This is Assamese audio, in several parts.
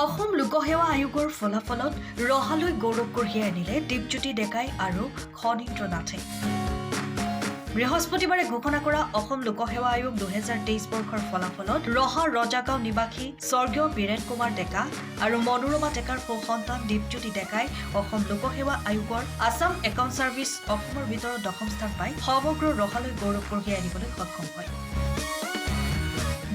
অসম লোকসেৱা আয়োগৰ ফলাফলত ৰহালৈ গৌৰৱ কঢ়িয়াই আনিলে দীপজ্যোতি ডেকাই আৰু খনীন্দ্ৰ নাথে। বৃহস্পতিবাৰে ঘোষণা কৰা অসম লোকসেৱা আয়োগ 2023 বৰ্ষৰ ফলাফলত ৰহা ৰজাগাঁও নিবাসী স্বৰ্গীয় বীৰেন কুমাৰ ডেকা আৰু মনোৰমা ডেকাৰ সন্তান দীপজ্যোতি ডেকাই অসম লোকসেৱা আয়োগৰ আছাম একাউণ্ট ছাৰ্ভিচ অসমৰ ভিতৰত 10ম স্থান পাই সমগ্ৰ ৰহালৈ গৌৰৱ কঢ়িয়াই আনিবলৈ সক্ষম হয়।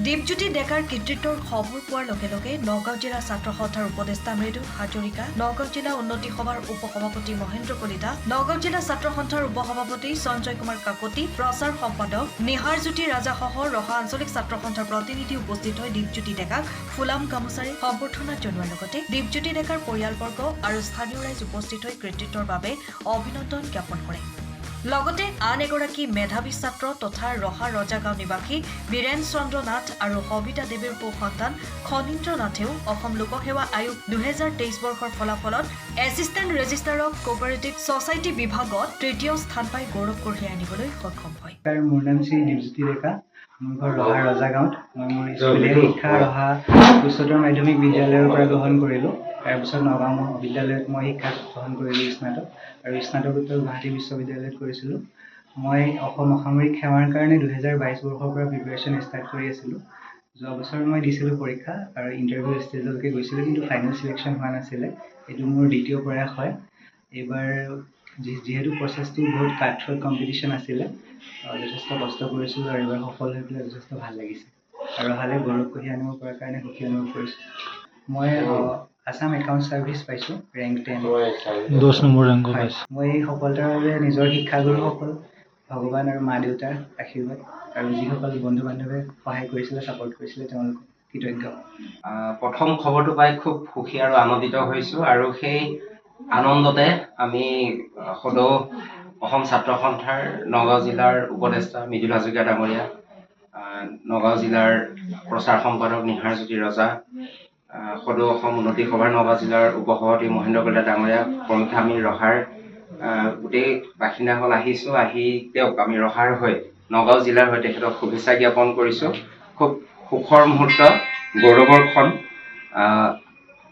দীপজ্যোতি ডেকাৰ কৃতিত্বৰ খবৰ পোৱাৰ লগে লগে নগাঁও জিলা ছাত্ৰ সন্থাৰ উপদেষ্টা মৃদু হাজৰিকা, নগাঁও জিলা উন্নতি সভাৰ উপসভাপতি মহেন্দ্ৰ কলিতা, নগাঁও জিলা ছাত্ৰ সন্থাৰ উপসভাপতি সঞ্জয় কুমাৰ কাকতি, প্ৰচাৰ সম্পাদক নিহাৰজ্যোতি ৰাজাসহ ৰহা আঞ্চলিক ছাত্ৰ সন্থাৰ প্ৰতিনিধি উপস্থিত হৈ দীপজ্যোতি ডেকাক ফুলাম গামোচাৰে সম্বৰ্ধনা জনোৱাৰ লগতে দীপজ্যোতি ডেকাৰ পৰিয়ালবৰ্গ আৰু স্থানীয় ৰাইজ উপস্থিত হৈ কৃতিত্বৰ বাবে অভিনন্দন জ্ঞাপন কৰে। লগতে আন এগৰাকী মেধাৱী ছাত্ৰ তথা ৰহা ৰজাগাঁও নিবাসী বীৰেন চন্দ্ৰ নাথ আৰু সবিতা দেৱীৰ সন্তান খনীন্দ্ৰ নাথেও অসম লোকসেৱা আয়োগ 2023 বৰ্ষৰ ফলাফলত assistant registrar of cooperative society বিভাগত 3য় স্থান পাই গৌৰৱ কঢ়িয়াই আনিবলৈ সক্ষম হয়। মোৰ নাম শ্ৰী দীপজ্যোতি ডেকা। মোৰ ঘৰ ৰহা ৰজাগাঁৱত। মই মোৰ স্কুলীয়া শিক্ষা ৰহা উচ্চতৰ মাধ্যমিক বিদ্যালয়ৰ পৰা গ্ৰহণ কৰিলোঁ। তাৰপিছত নগাঁও মহাবিদ্যালয়ত মই শিক্ষা গ্ৰহণ কৰিলোঁ স্নাতক, আৰু স্নাতকোত্তৰ গুৱাহাটী বিশ্ববিদ্যালয়ত কৰিছিলোঁ। মই অসম অসামৰিক সেৱাৰ কাৰণে 2022 বৰ্ষৰ পৰা প্ৰিপেৰেশ্যন ষ্টাৰ্ট কৰি আছিলোঁ। যোৱা বছৰ মই দিছিলোঁ পৰীক্ষা আৰু ইণ্টাৰভিউ ষ্টেজলৈকে গৈছিলোঁ, কিন্তু ফাইনেল চিলেকশ্যন হোৱা নাছিলে। এইটো মোৰ দ্বিতীয় প্ৰয়াস হয়। এইবাৰ যিহেতু প্ৰচেছটো বহুত কাটথ্ৰট কম্পিটিশ্যন আছিলে, যথেষ্ট কষ্ট কৰিছিলোঁ আৰু এইবাৰ সফল হৈ পেলাই যথেষ্ট ভাল লাগিছে আৰু ৰহালৈ গৌৰৱ কঢ়িয়াই আনিব পৰাৰ কাৰণে সুখী অনুভৱ কৰিছোঁ। মই আছাম একাউণ্ট ছাৰ্ভিচ পাইছোঁ, ৰেংক 10, 10 নম্বৰ ৰেংক পাইছোঁ। মই এই সফলতাৰ বাবে নিজৰ শিক্ষাগুৰুসকল, ভগৱান আৰু মা দেউতাৰ আশীৰ্বাদ আৰু যিসকল বন্ধু বান্ধৱে সহায় কৰিছিলে, ছাপৰ্ট কৰিছিলে, তেওঁলোকক কৃতজ্ঞ। প্ৰথম খবৰটো পাই খুব সুখী আৰু আনন্দিত হৈছোঁ, আৰু সেই আনন্দতে আমি সদৌ অসম ছাত্ৰ সন্থাৰ নগাঁও জিলাৰ উপদেষ্টা মৃদু হাজৰিকা ডাঙৰীয়া, নগাঁও জিলাৰ প্ৰচাৰ সম্পাদক নিহাৰজ্যোতি ৰজা, সদৌ অসম উন্নতি সভাৰ নগাঁও জিলাৰ উপসভাপতি মহেন্দ্ৰ কলিতা ডাঙৰীয়া প্ৰমুখ্যে আমি ৰহাৰ গোটেই বাসিন্দাসকল আহিছোঁ। আহি তেওঁক আমি ৰহাৰ হৈ নগাঁও জিলাৰ হৈ তেখেতক শুভেচ্ছা জ্ঞাপন কৰিছোঁ। খুব সুখৰ মুহূৰ্ত, গৌৰৱৰ ক্ষণ।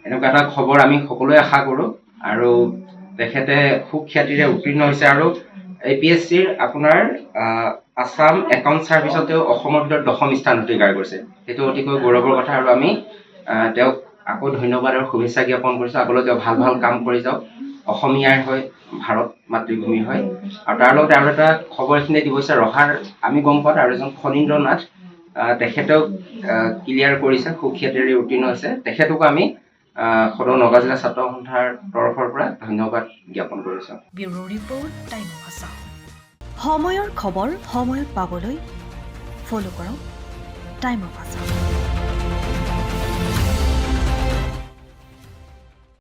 এনেকুৱা এটা খবৰ আমি সকলোৱে আশা কৰোঁ, আৰু তেখেতে সুখ্যাতিৰে উত্তীৰ্ণ হৈছে আৰু APSCৰ আপোনাৰ আছাম একাউণ্ট ছাৰ্ভিচতেও অসমৰ ভিতৰত 10ম স্থান অধিকাৰ কৰিছে। সেইটো অতিকৈ গৌৰৱৰ কথা, আৰু আমি তেওঁক আকৌ ধন্যবাদ আৰু শুভেচ্ছা জ্ঞাপন কৰিছোঁ। আগলৈ তেওঁ ভাল ভাল কাম কৰি যাওক অসমীয়াৰ হৈ, ভাৰত মাতৃভূমি হয়। আৰু তাৰ লগতে আৰু এটা খবৰ এইখিনিতে দিব বিচাৰোঁ, ৰহাৰ আমি গম পোৱাত আৰু এজন খনীন্দ্ৰ নাথ, তেখেতক ক্লিয়াৰ কৰিছে, সুখ্যাতিৰে উত্তীৰ্ণ হৈছে। তেখেতকো আমি সদৌ নগাঁও জিলা ছাত্ৰ সন্থাৰ তৰফৰ পৰা ধন্যবাদ জ্ঞাপন কৰিছোঁ। Bureau report, time of Assam. সময়ৰ খবৰ সময়ত পাবলৈ ফ'ল' কৰক টাইম অফ আছাম।